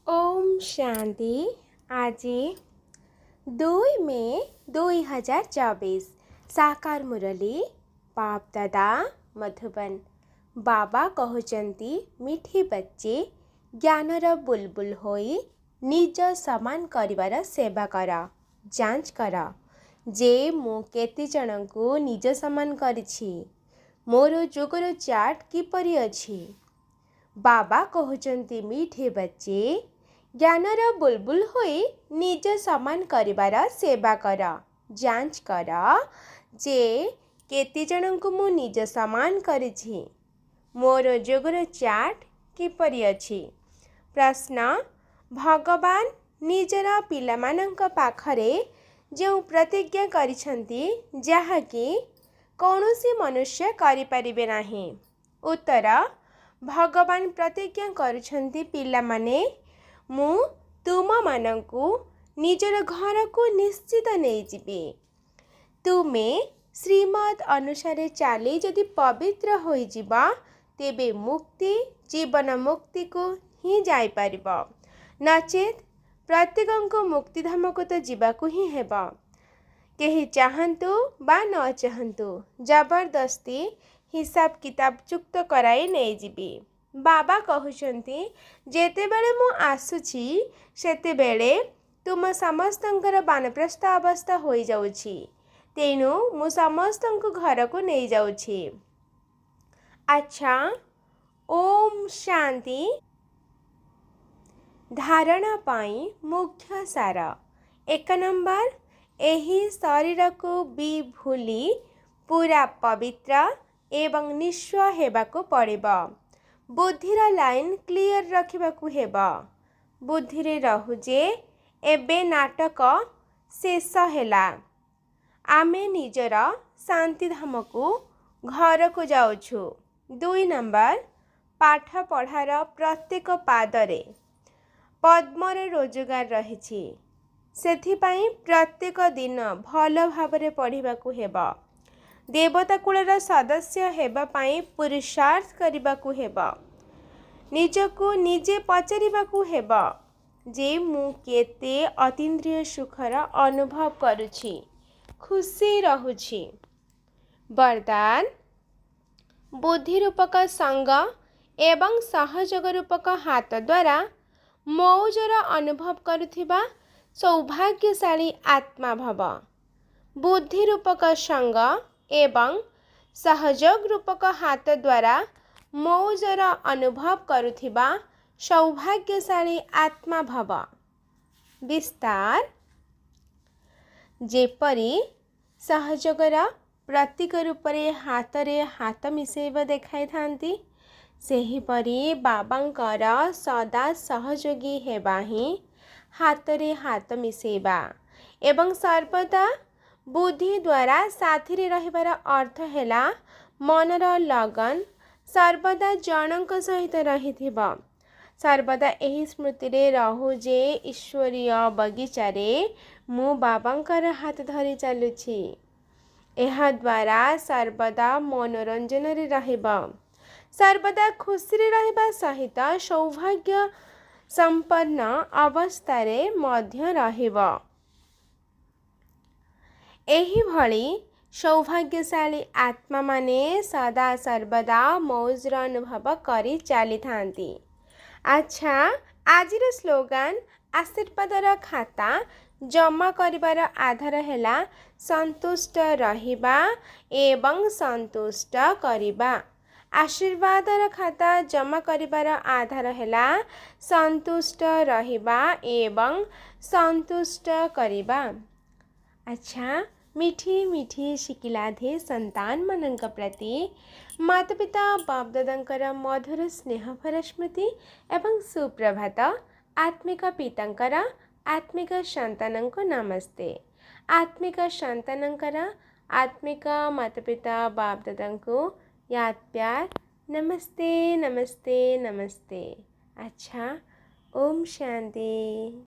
ओम शांति। आज 2 मई 2024 साकार मुरली बाप दादा मधुबन। बाबा कहउचंती मिठी बच्चे ज्ञानर बुलबुल होई निज समान करिवार सेवा कर, जांच कर जे मु केते जनकु निज समान करिछि, मोर जोगर चार्ट किपरि अछि। बाबा कहउचंती मिठे बच्चे ज्ञानर बुलबुल होई निज समान करिवार सेवा कर, जांच कर जे केते जनकु मु निज समान करिछि, मोर जोगर चार्ट किपरि अछि। प्रश्न, भगवान निजर पिलामानंक पाखरे जो प्रतिज्ञा करिछंती जाहाकि कौनसी मनुष्य करि परिबे नाही। उत्तर, भगवान प्रतिज्ञा करुछंती पिलामाने मु तुम मानंकु निजर घर को निश्चित नहीं जिबे। तुमे श्रीमद अनुसारे चाली जदि पवित्र होई जिबा तेबे मुक्ति जीवन मुक्ति को ही जाई परिबा, नचेत प्रत्येकंको मुक्तिधाम को तो जीवाकु ही हेबा। केही चाहंतु बा न चाहंतु जबरदस्ती हिसाब किताब चुक्त कराई नहीं जिबी। बाबा कहउचंती जेते बेले मु आसुछि सेते बेले तुम समस्तंकर बानप्रस्थ अवस्था होई जाउछि, तेणु मु समस्तंको घर को नहीं जाउछि। अच्छा, ओम शांति। धारणा पाई मुख्य सार। 1 नंबर, एही शरीर को भी भूली पूरा पवित्र एवं निस्व हेबाको पड़िबा। बुद्धिर लाइन क्लियर रखिबाकू हेबा। बुद्धिरे रहु जे एबे नाटक शेष हेला, आमे निजर शांतिधाम को घर को जाउछु। 2 नंबर, पाठ पढ़ार प्रत्येक पादरे पद्मरे रोजगार रहिछि, सेथिपाई प्रत्येक दिन भल भावरे पढ़िबाकू हेबा। देवता कुलर सदस्य हेबा पाई पुरुषार्थ करिबाकू हेबा। निजको निजे पचारिबाकू हेबा जे मु केते अतीन्द्रिय सुखर अनुभव करुछि, खुशी रहुछि। वरदान, बुद्धि रूपक संग एवं सहयोग रूपक हाथ द्वारा मौजर अनुभव करुथिबा सौभाग्यशाली आत्मा भव। बुद्धि रूपक संग एवं सहयोग रूपक हाथ द्वारा मौजर अनुभव करुथिबा सौभाग्यशाली आत्मा भव। विस्तार, जेपरी सहयोगर प्रतीक रूपरे हाथरे हाथ मिसेइबा देखाई थांती, सेहीपरी बाबांकर सदा सहयोगी हेबा ही हाथरे हाथ मिसेइबा एवं सर्वदा बुद्धि द्वारा साथीरे रहिबार अर्थ हेला मनर लगन सर्वदा जनक सहित रहिथिबा। सर्वदा एही स्मृतिरे रहु जे ईश्वरीय बगीचारे मु बाबांकर हाथ धरी चलुछि। एहा द्वारा सर्वदा मनोरंजन रे रहिबा, सर्वदा खुशी रे रहिबा सहित सौभाग्य संपन्न अवस्थारे मध्य रहिबा। एही भली सौभाग्यशाली आत्मा माने सदा सर्वदा मौजर अनुभव करी चली थांती। अच्छा, आजिर स्लोगान आशीर्वादर खाता जमा करिबार आधार हेला संतुष्ट रहिबा एवं संतुष्ट करिबा। आशीर्वादर खाता जमा करिबार आधार हेला संतुष्ट रहिबा एवं संतुष्ट करिबा। अच्छा, मिठी मिठी शिकिलाधे संतान मनंक प्रति माता पिता बाप दादांकर मधुर स्नेह भरा स्मृति एवं सुप्रभात। आत्मिक पितांकर आत्मिक संतानंक नमस्ते। आत्मिक संतानंकर आत्मिक माता पिता बाप दादांको याद प्यार नमस्ते नमस्ते नमस्ते। अच्छा, ओम शांति।